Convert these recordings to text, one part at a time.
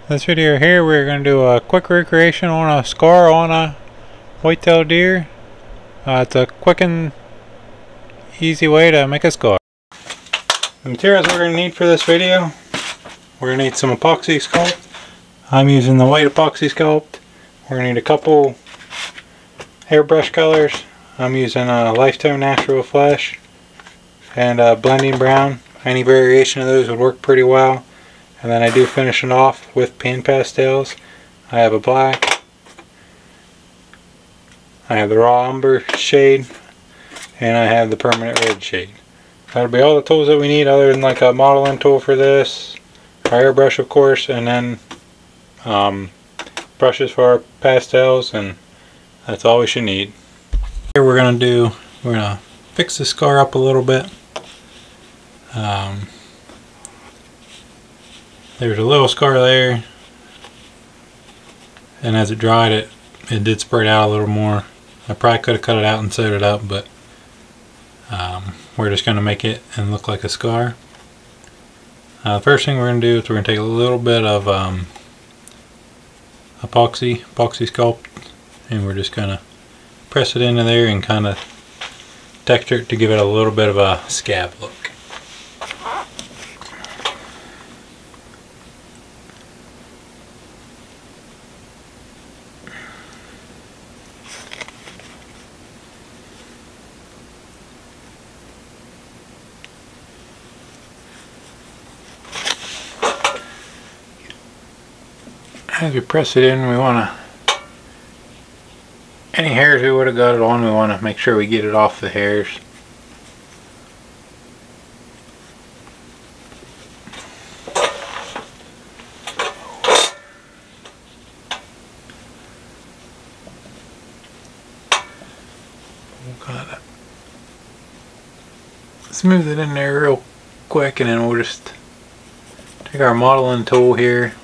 This video here we're going to do a quick recreation on a scar on a white-tailed deer. It's a quick and easy way to make a scar. The materials we're going to need for this video, we're going to need some epoxy sculpt. I'm using the white epoxy sculpt. We're going to need a couple airbrush colors. I'm using a Lifetone Natural Flesh and a blending brown. Any variation of those would work pretty well. And then I do finish it off with pan pastels. I have a black, I have the raw umber shade, and I have the permanent red shade. That'll be all the tools that we need, other than like a modeling tool for this, our airbrush of course, and then brushes for our pastels, and that's all we should need. Here we're gonna fix the scar up a little bit. There's a little scar there, and as it dried it did spread out a little more. I probably could have cut it out and sewed it up, but we're just going to make it and look like a scar. The first thing we're going to do is we're going to take a little bit of epoxy sculpt, and we're just going to press it into there and kind of texture it to give it a little bit of a scab look. As we press it in, we want to, any hairs we would have got it on, we want to make sure we get it off the hairs. We'll kind of smooth it in there real quick, and then we'll just take our modeling tool here.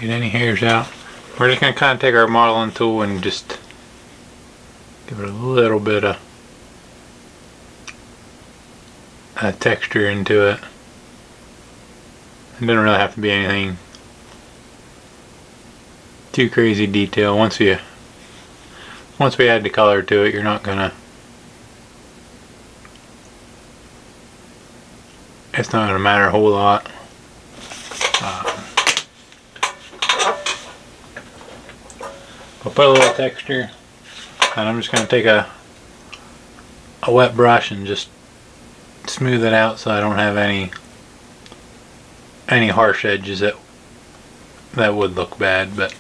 Get any hairs out. We're just going to kind of take our modeling tool and just give it a little bit of texture into it. It doesn't really have to be anything too crazy detail. Once we add the color to it, you're not gonna, it's not gonna matter a whole lot. I'll put a little texture, and I'm just going to take a wet brush and just smooth it out so I don't have any harsh edges that would look bad, but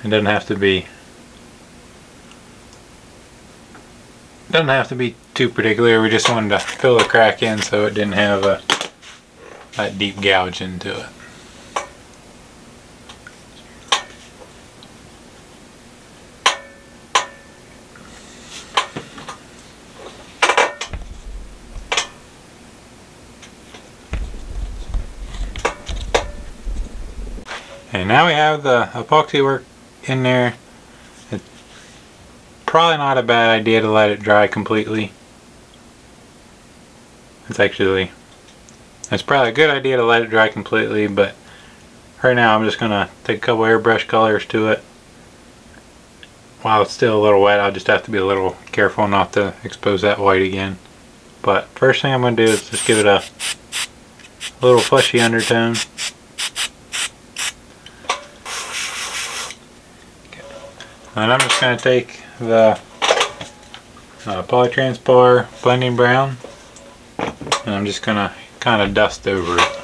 it doesn't have to be too particular. We just wanted to fill the crack in so it didn't have that deep gouge into it. And now we have the epoxy work in there. It's probably not a bad idea to let it dry completely. It's probably a good idea to let it dry completely, but right now I'm just going to take a couple airbrush colors to it. While it's still a little wet, I'll just have to be a little careful not to expose that white again. But first thing I'm going to do is just give it a little fleshy undertone. And I'm just going to take the Polytranspar blending brown, and I'm just going to kind of dust over it.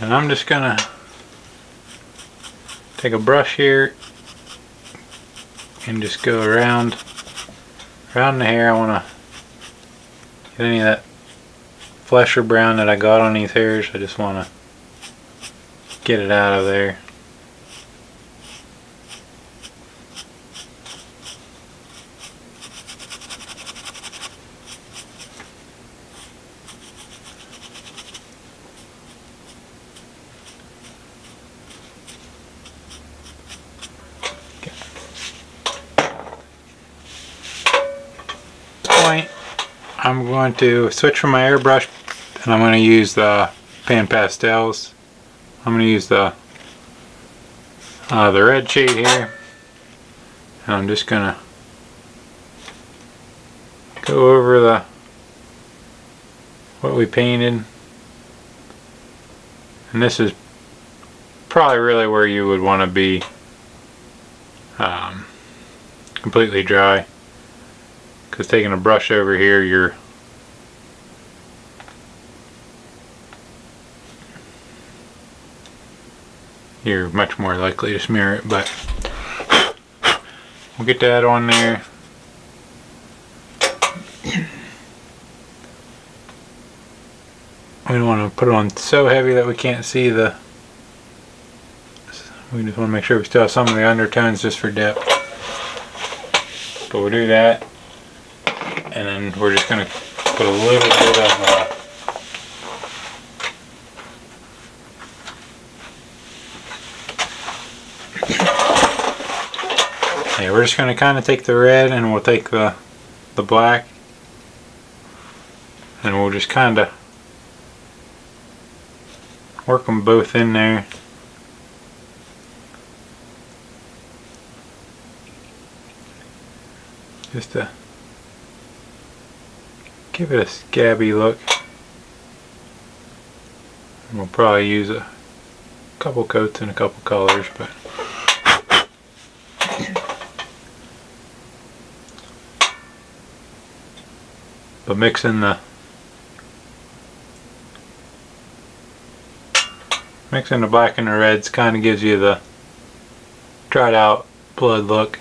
And I'm just gonna take a brush here and just go around the hair. I want to get any of that flesh or brown that I got on these hairs. I just want to get it out of there. I'm going to switch from my airbrush and I'm going to use the pan pastels. I'm going to use the red shade here, and I'm just going to go over what we painted, and this is probably really where you would want to be completely dry, because taking a brush over here, you're much more likely to smear it, but we'll get that on there. We don't want to put it on so heavy that we can't see we just want to make sure we still have some of the undertones just for depth. But we'll do that, and then we're just going to put a little bit of we're just going to kind of take the red and we'll take the black, and we'll just kind of work them both in there. Just to give it a scabby look. And we'll probably use a couple coats and a couple colors, but mixing the black and the reds kind of gives you the dried out blood look.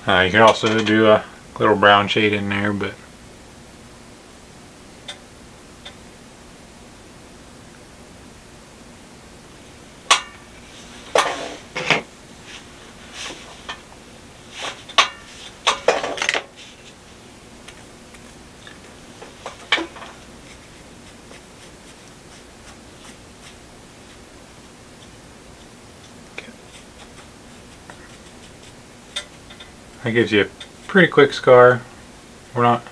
You can also do a little brown shade in there, but that gives you a pretty quick scar. We're not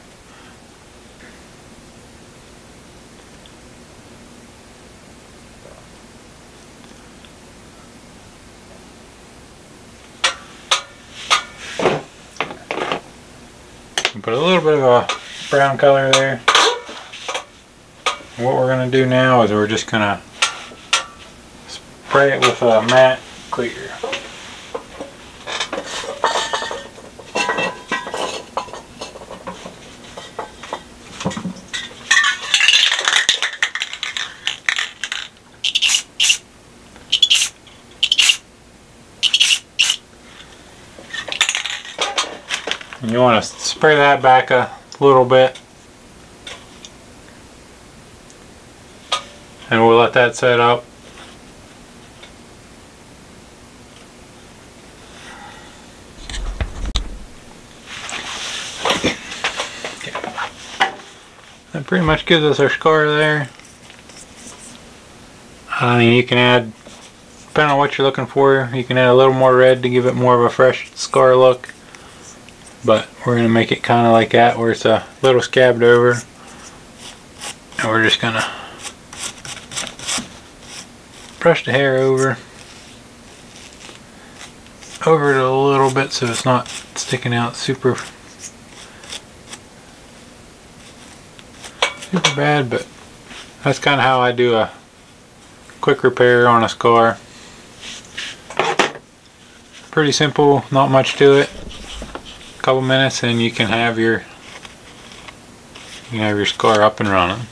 put a little bit of a brown color there. And what we're going to do now is we're just going to spray it with a matte clear. You want to spray that back a little bit, and we'll let that set up. That pretty much gives us our scar there. You can add, depending on what you're looking for, you can add a little more red to give it more of a fresh scar look. But we're going to make it kind of like that, where it's a little scabbed over. And we're just going to brush the hair over it a little bit so it's not sticking out super bad. But that's kind of how I do a quick repair on a scar. Pretty simple, not much to it. Couple minutes and you can have your scar up and running.